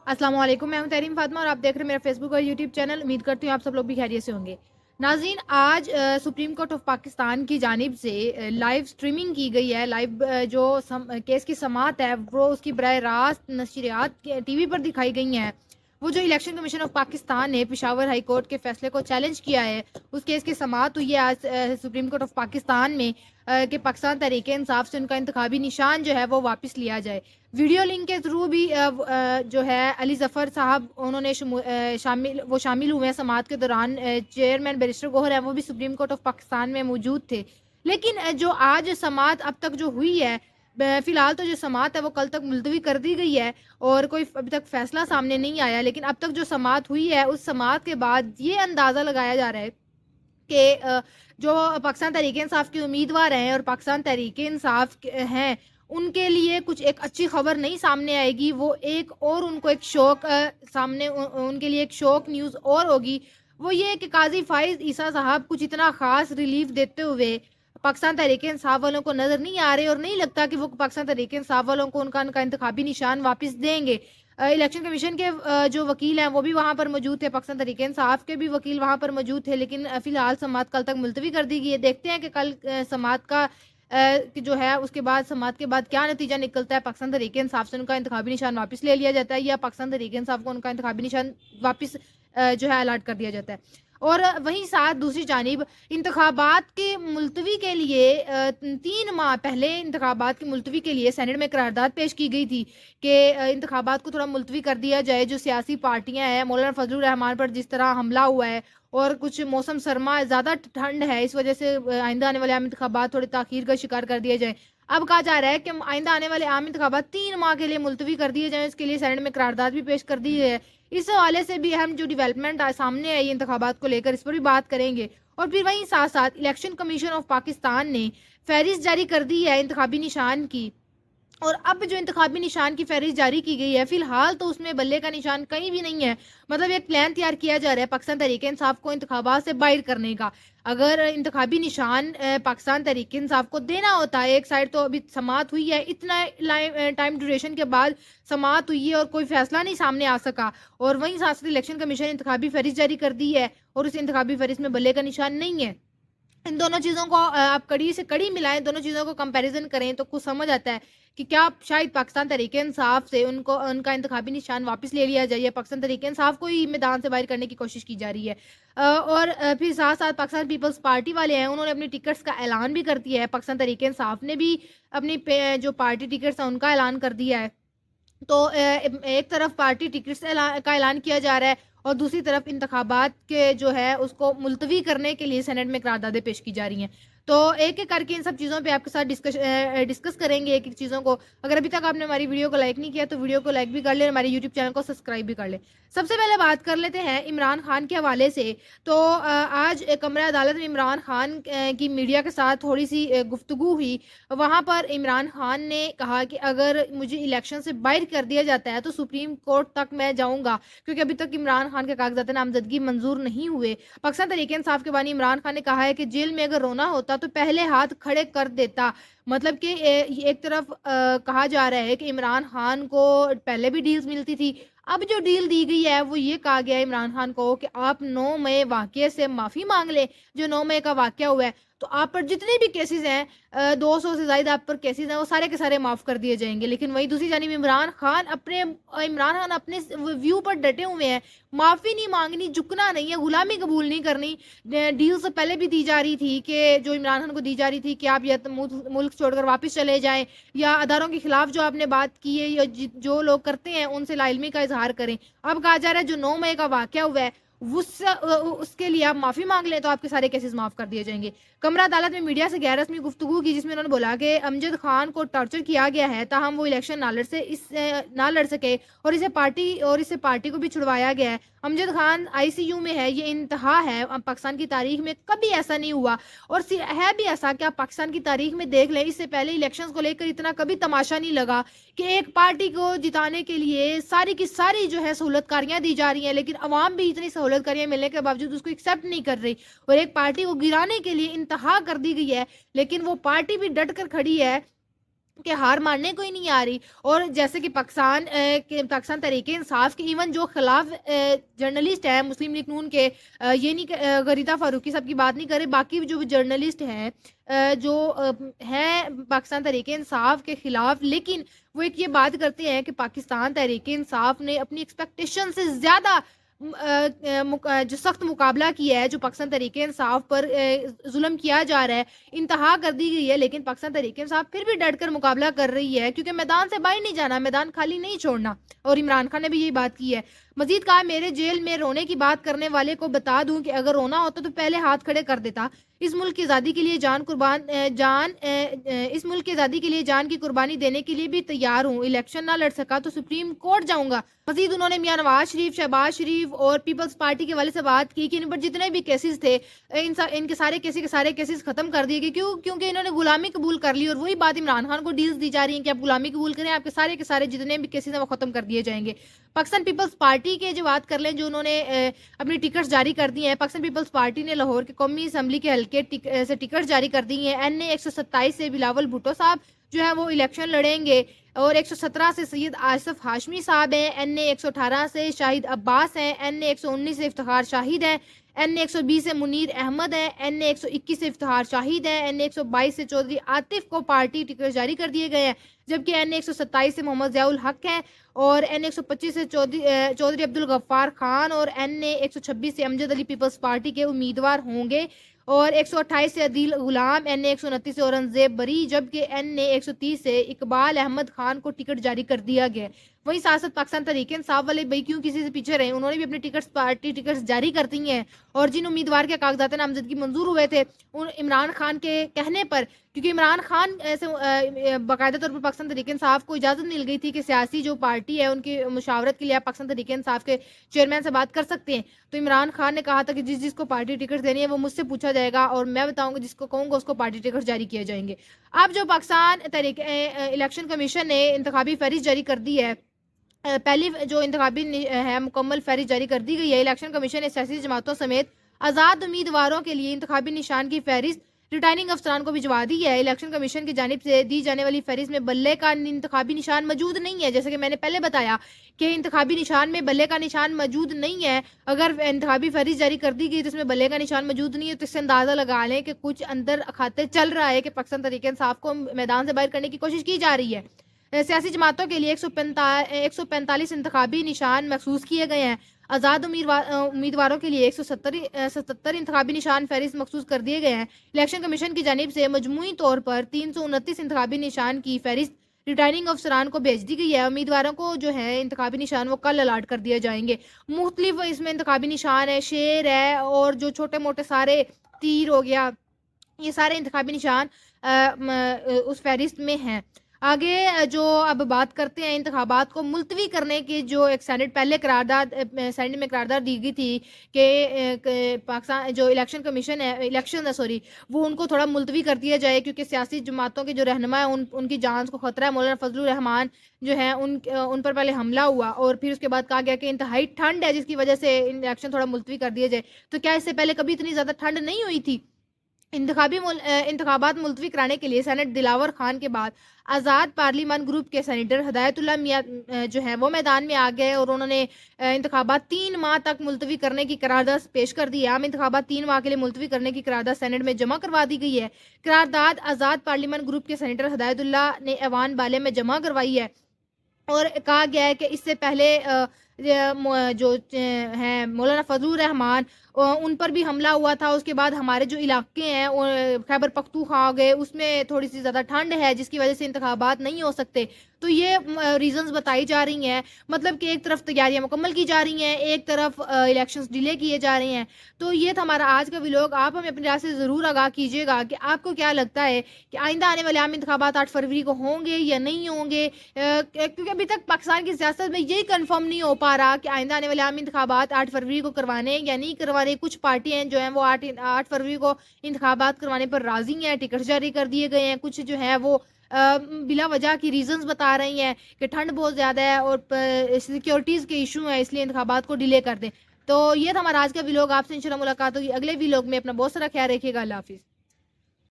अस्सलाम वालेकुम, मैं हूं तहरीम फातिमा और आप देख रहे हैं मेरा फेसबुक और यूट्यूब चैनल। उम्मीद करती हूँ आप सब लोग भी खैरियत से होंगे। नाज़रीन, आज सुप्रीम कोर्ट ऑफ पाकिस्तान की जानिब से लाइव स्ट्रीमिंग की गई है। लाइव केस की समाअत है वो उसकी बराह रास्त नशरियात टीवी पर दिखाई गई हैं। वो जो इलेक्शन कमीशन ऑफ पाकिस्तान ने पेशावर हाई कोर्ट के फैसले को चैलेंज किया है, उस केस की समाअत हुई है आज सुप्रीम कोर्ट ऑफ पाकिस्तान में कि पाकिस्तान तहरीक इंसाफ से उनका इंतखाबी निशान जो है वो वापस लिया जाए। वीडियो लिंक के थ्रू भी जो है अली जफ़र साहब उन्होंने शामिल हुए हैं समाअत के दौरान। चेयरमैन बैरिस्टर गोहर है वो भी सुप्रीम कोर्ट ऑफ पाकिस्तान में मौजूद थे। लेकिन जो आज समाअत अब तक जो हुई है, फ़िलहाल तो जो समाअत है वो कल तक मुलतवी कर दी गई है और कोई अभी तक फ़ैसला सामने नहीं आया। लेकिन अब तक जो समाअत हुई है उस समाअत के बाद ये अंदाज़ा लगाया जा रहा है कि जो पाकिस्तान तहरीक इंसाफ के उम्मीदवार हैं और पाकिस्तान तहरीक इंसाफ हैं उनके लिए कुछ एक अच्छी खबर नहीं सामने आएगी। वो एक और उनको एक शौक सामने उनके लिए एक शौक न्यूज़ और होगी। वो ये कि काजी फाइज ईसा साहब कुछ इतना ख़ास रिलीफ देते हुए पाकिस्तान तहरीक इंसाफ वालों को नज़र नहीं आ रहे और नहीं लगता कि वो पाकिस्तान तहरीक इंसाफ वालों को उनका इंतखाबी निशान वापस देंगे। इलेक्शन कमीशन के जो वकील हैं वो भी वहाँ पर मौजूद थे, पाकिस्तान तहरीक इंसाफ के भी वकील वहाँ पर मौजूद थे। लेकिन फ़िलहाल समाअत कल तक मुलतवी कर दी गई है। देखते हैं कि कल समाअत का कि जो है उसके बाद समाअत के बाद क्या नतीजा निकलता है। पाकिस्तान तहरीक इंसाफ से उनका इंतखाबी निशान वापस ले लिया जाता है या पाकिस्तान तहरीक इंसाफ को उनका इंतखाबी निशान वापस जो है अलाट कर दिया जाता है। और वहीं साथ दूसरी जानिब इंतखाबात के मुलतवी के लिए 3 माह पहले इंतखाबात की मुलतवी के लिए सेनेट में करारदाद पेश की गई थी कि इंतखाबात को थोड़ा मुलतवी कर दिया जाए। जो सियासी पार्टियां हैं, मौलाना फजलुर रहमान पर जिस तरह हमला हुआ है और कुछ मौसम सरमा, ज़्यादा ठंड है, इस वजह से आइंदा आने वाले आम इंतखाबात थोड़ी ताख़ीर का शिकार कर दिए जाए। अब कहा जा रहा है कि आइंदा आने वाले आम इंतखाबात 3 माह के लिए मुलतवी कर दिए जाएँ। इसके लिए सेनेट में करारदाद भी पेश कर दी है। इस हवाले से भी अहम जो डेवलपमेंट सामने आई इंतखाबात को लेकर, इस पर भी बात करेंगे। और फिर वहीं साथ साथ इलेक्शन कमीशन ऑफ पाकिस्तान ने फहरिस्त जारी कर दी है इंतखाबी निशान की। और अब जो इंतखाबी निशान की फहरिस्त जारी की गई है, फ़िलहाल तो उसमें बल्ले का निशान कहीं भी नहीं है। मतलब एक प्लान तैयार किया जा रहा है पाकिस्तान तहरीक इंसाफ को इंतखाबात से बाहर करने का। अगर इंतखाबी निशान पाकिस्तान तहरीक इंसाफ को देना होता है, एक साइड तो अभी समाअत हुई है, इतना टाइम ड्यूरेशन के बाद समाअत हुई है और कोई फैसला नहीं सामने आ सका, और वहीं साथ साथ इलेक्शन कमीशन इंतखाबी फहरिस्त जारी कर दी है और उस इंतखाबी फहरिस्त में बल्ले का निशान नहीं है। इन दोनों चीज़ों को आप कड़ी से कड़ी मिलाएं, दोनों चीज़ों को कंपैरिजन करें तो कुछ समझ आता है कि क्या शायद पाकिस्तान तहरीक इंसाफ से उनको उनका इंतखाबी निशान वापस ले लिया जाए या पाकिस्तान तहरीक इंसाफ को ही मैदान से बाहर करने की कोशिश की जा रही है। और फिर साथ साथ पाकिस्तान पीपल्स पार्टी वाले हैं, उन्होंने अपनी टिकट्स का ऐलान भी कर दिया है। पाकिस्तान तहरीक इंसाफ ने भी अपनी जो पार्टी टिकट्स हैं उनका ऐलान कर दिया है। तो एक तरफ पार्टी टिकट्स का ऐलान किया जा रहा है और दूसरी तरफ इंतखाबात के जो है उसको मुलतवी करने के लिए सेनेट में करारदादें पेश की जा रही हैं। तो एक एक करके इन सब चीज़ों पे आपके साथ डिस्कस करेंगे एक एक चीज़ों को। अगर अभी तक आपने हमारी वीडियो को लाइक नहीं किया तो वीडियो को लाइक भी कर लें, हमारे यूट्यूब चैनल को सब्सक्राइब भी कर लें। सबसे पहले बात कर लेते हैं इमरान खान के हवाले से। तो आज कमरा अदालत में इमरान खान की मीडिया के साथ थोड़ी सी गुफ्तगू हुई। वहाँ पर इमरान खान ने कहा कि अगर मुझे इलेक्शन से बाहर कर दिया जाता है तो सुप्रीम कोर्ट तक मैं जाऊँगा, क्योंकि अभी तक इमरान खान के कागजात नामजदगी मंजूर नहीं हुए। पाकिस्तान तहरीक इंसाफ के बानी इमरान खान ने कहा है कि जेल में अगर रोना होता तो पहले हाथ खड़े कर देता। मतलब कि एक तरफ कहा जा रहा है कि इमरान खान को पहले भी डील्स मिलती थी, अब जो डील दी गई है वो ये कहा गया है इमरान खान को कि आप 9 मई वाक़ये से माफ़ी मांग लें। जो 9 मई का वाक़या हुआ है तो आप पर जितने भी केसेस हैं 200 से ज़्यादा आप पर केसेस हैं वो सारे के सारे माफ़ कर दिए जाएंगे। लेकिन वहीं दूसरी जानिब इमरान खान अपने व्यू पर डटे हुए हैं, माफ़ी नहीं मांगनी, झुकना नहीं है, गुलामी कबूल नहीं करनी। डील से पहले भी दी जा रही थी कि जो इमरान खान को दी जा रही थी कि आप या तो मुल्क छोड़कर वापस चले जाएं या अदारों के खिलाफ जो आपने बात की है या जो लोग करते हैं उनसे लाइलमी का इजहार करें। अब कहा जा रहा है जो 9 मई का वाक़या हुआ है उसके लिए आप माफ़ी मांग लें तो आपके सारे केसेस माफ़ कर दिए जाएंगे। कमरा अदालत में मीडिया से गैर रस्मी गुफ्तगू की जिसमें उन्होंने बोला कि अमजद खान को टॉर्चर किया गया है ताहम वो इलेक्शन ना लड़ सके और इसे पार्टी को भी छुड़वाया गया है। अमजद खान आईसीयू में है, ये इंतहा है। पाकिस्तान की तारीख में कभी ऐसा नहीं हुआ और है भी ऐसा कि आप पाकिस्तान की तारीख में देख लें, इससे पहले इलेक्शंस को लेकर इतना कभी तमाशा नहीं लगा कि एक पार्टी को जिताने के लिए सारी की सारी जो है सहूलतकारियां दी जा रही हैं, लेकिन अवाम भी इतनी सहूलतकारियां मिलने के बावजूद उसको एक्सेप्ट नहीं कर रही और एक पार्टी को गिराने के लिए इंतहा कर दी गई है। लेकिन वो पार्टी भी डट कर खड़ी है کہ ہار ماننے کو ہی نہیں آ رہی. اور جیسے کہ پاکستان تحریک انصاف کے ایون جو خلاف جرنلسٹ ہیں مسلم لیگ نون کے، یہ نہیں غریدہ فاروقی صاحب کی بات نہیں کرے، باقی جو جرنلسٹ ہیں جو ہیں پاکستان تحریک انصاف کے خلاف، لیکن وہ ایک یہ بات کرتے ہیں کہ پاکستان تحریک انصاف نے اپنی ایکسپیکٹیشن سے زیادہ جو سخت مقابلہ کیا ہے، جو پاکستان تحریک انصاف پر ظلم کیا جا رہا ہے، انتہا کر دی گئی ہے، لیکن پاکستان تحریک انصاف پھر بھی ڈٹ کر مقابلہ کر رہی ہے، کیونکہ میدان سے باہر نہیں جانا، میدان خالی نہیں چھوڑنا. اور عمران خان نے بھی یہی بات کی ہے. مزید کہا، میرے جیل میں رونے کی بات کرنے والے کو بتا دوں کہ اگر رونا ہوتا تو پہلے ہاتھ کھڑے کر دیتا. اس ملک کی آزادی کے لیے اس ملک کی آزادی کے لیے جان کی قربانی دینے کے لیے بھی تیار ہوں. الیکشن نہ لڑ سکا تو سپریم کورٹ جاؤں گا. مزید انہوں نے میاں نواز شریف، شہباز شریف اور پیپلز پارٹی کے والے سے بات کی کہ ان پر جتنے بھی کیسز تھے ان کے سارے کیسز ختم کر دیے گئے. کیونکہ انہوں نے غلامی قبول کر لی، اور وہی بات عمران خان کو ڈیلز دی جا رہی ہیں کہ آپ غلامی قبول کریں، آپ کے سارے جتنے بھی کیسز ہیں وہ ختم کر دیے جائیں گے. پاکستان پیپلز پارٹی کے جو بات کر لیں، جو انہوں نے اپنی ٹکٹس جاری کر دی ہیں. پاکستان پیپلز پارٹی نے لاہور کے قومی اسمبلی کے حلقے سے ٹکٹ جاری کر دی ہیں. NA 127 سے بلاول بھٹو صاحب جو ہے وہ الیکشن لڑیں گے، اور 117 سے سید آصف ہاشمی صاحب ہیں. NA 118 سے شاہد عباس ہیں. NA 119 سے افتخار شاہد ہیں. NA 120 سے منیر احمد ہیں. NA 121 سے افتخار شاہد ہیں. NA 122 سے چودھری عاطف کو پارٹی ٹکٹ جاری کر دیے گئے ہیں، جبکہ NA 127 سے محمد ضیاء الحق ہیں، اور NA 125 سے چودھری عبدالغفار خان، اور NA 126 سے امجد علی پیپلز پارٹی کے امیدوار ہوں گے، اور 128 سے عدیل غلام، NA 129 سے اورنگزیب بری، جبکہ NA 130 سے اقبال احمد خان کو ٹکٹ جاری کر دیا گیا. وہیں ساتھ پاکستان تحریک انصاف والے بھائی کیوں کسی سے پیچھے رہے، انہوں نے بھی اپنے پارٹی ٹکٹس جاری کر دی ہیں، اور جن امیدوار کے کاغذات نامزدگی منظور ہوئے تھے ان عمران خان کے کہنے پر، کیونکہ عمران خان سے باقاعدہ طور پر پاکستان تحریک انصاف کو اجازت مل گئی تھی کہ سیاسی جو پارٹی ہے ان کی مشاورت کے لیے آپ پاکستان تحریک انصاف کے چیئرمین سے بات کر سکتے ہیں. تو عمران خان نے کہا تھا کہ جس کو پارٹی ٹکٹ دینی ہے وہ مجھ سے پوچھا جائے گا، اور میں بتاؤں گا، جس کو کہوں گا اس کو پارٹی ٹکٹ جاری کیے جائیں گے. اب جو پاکستان تحریک الیکشن کمیشن نے انتخابی فہرست جاری کر دی ہے، پہلی جو انتخابی ہے مکمل فہرست جاری کر دی گئی ہے. الیکشن کمیشن نے سیاسی جماعتوں سمیت آزاد امیدواروں کے لیے انتخابی نشان کی فہرست ریٹرننگ افسران کو بھجوا دی ہے. الیکشن کمیشن کی جانب سے دی جانے والی فہرست میں بلے کا انتخابی نشان موجود نہیں ہے. جیسے کہ میں نے پہلے بتایا کہ انتخابی نشان میں بلے کا نشان موجود نہیں ہے. اگر انتخابی فہرست جاری کر دی گئی تو اس میں بلے کا نشان موجود نہیں ہے، تو اس سے اندازہ لگا لیں کہ کچھ اندر کھاتے چل رہا ہے کہ پاکستان تحریک انصاف کو میدان سے باہر کرنے کی کوشش کی جا رہی ہے. سیاسی جماعتوں کے لیے 145 انتخابی نشان مخصوص کیے گئے ہیں. آزاد امیدواروں کے لیے 177 انتخابی نشان فہرست مخصوص کر دیے گئے ہیں. الیکشن کمیشن کی جانب سے مجموعی طور پر 329 انتخابی نشان کی فہرست ریٹرننگ افسران کو بھیج دی گئی ہے. امیدواروں کو جو ہے انتخابی نشان وہ کل الاٹ کر دیے جائیں گے. مختلف اس میں انتخابی نشان ہے، شیر ہے، اور جو چھوٹے موٹے سارے تیر ہو گیا، یہ سارے انتخابی نشان اس فہرست میں ہیں. آگے جو اب بات کرتے ہیں انتخابات کو ملتوی کرنے کی، جو ایک سینٹ میں قرارداد دی گئی تھی کہ پاکستان جو الیکشن کمیشن ہے وہ ان کو تھوڑا ملتوی کر دیا جائے، کیونکہ سیاسی جماعتوں کے جو رہنما ہیں ان کی جان کو خطرہ ہے. مولانا فضل الرحمان جو ہیں ان پر پہلے حملہ ہوا، اور پھر اس کے بعد کہا گیا کہ انتہائی ٹھنڈ ہے جس کی وجہ سے الیکشن تھوڑا ملتوی کر دیا جائے. تو کیا اس سے پہلے کبھی اتنی زیادہ ٹھنڈ نہیں ہوئی تھی؟ انتخابات ملتوی کرانے کے لیے سینٹ دلاور خان کے بعد آزاد پارلیمان گروپ کے سینیٹر ہدایت اللہ میاں جو ہیں وہ میدان میں آ گئے، اور انہوں نے انتخابات 3 ماہ تک ملتوی کرنے کی قرارداد پیش کر دی ہے. عام انتخابات 3 ماہ کے لیے ملتوی کرنے کی قرارداد سینٹ میں جمع کروا دی گئی ہے. قرارداد آزاد پارلیمان گروپ کے سینیٹر ہدایت اللہ نے ایوان بالے میں جمع کروائی ہے، اور کہا گیا ہے کہ اس سے پہلے جو ہیں مولانا فضل الرحمان ان پر بھی حملہ ہوا تھا. اس کے بعد ہمارے جو علاقے ہیں خیبر پختونخوا گئے، اس میں تھوڑی سی زیادہ ٹھنڈ ہے جس کی وجہ سے انتخابات نہیں ہو سکتے. تو یہ ریزنز بتائی جا رہی ہیں، مطلب کہ ایک طرف تیاریاں مکمل کی جا رہی ہیں، ایک طرف الیکشنز ڈیلے کیے جا رہے ہیں. تو یہ تھا ہمارا آج کا ویلوگ. آپ ہمیں اپنی رائے سے ضرور آگاہ کیجیے گا کہ آپ کو کیا لگتا ہے کہ آئندہ آنے والے عام انتخابات 8 فروری کو ہوں گے یا نہیں ہوں گے، کیونکہ ابھی تک پاکستان کی سیاست میں یہی کنفرم نہیں ہو پا رہا کہ آئندہ آنے والے عام انتخابات 8 فروری کو کروانے یا نہیں کروانے. کچھ پارٹیاں جو ہیں وہ 8 فروری کو انتخابات کروانے پر راضی ہیں، ٹکٹ جاری کر دیے گئے ہیں. کچھ جو ہے وہ بلا وجہ کی ریزنز بتا رہی ہیں کہ ٹھنڈ بہت زیادہ ہے اور سیکیورٹیز کے ایشو ہیں، اس لیے انتخابات کو ڈیلے کر دیں. تو یہ تھا ہمارا آج کا ویلوگ. آپ سے انشاءاللہ ملاقات ہوگی اگلے ویلوگ میں. اپنا بہت سارا خیال رکھیے گا. اللہ حافظ.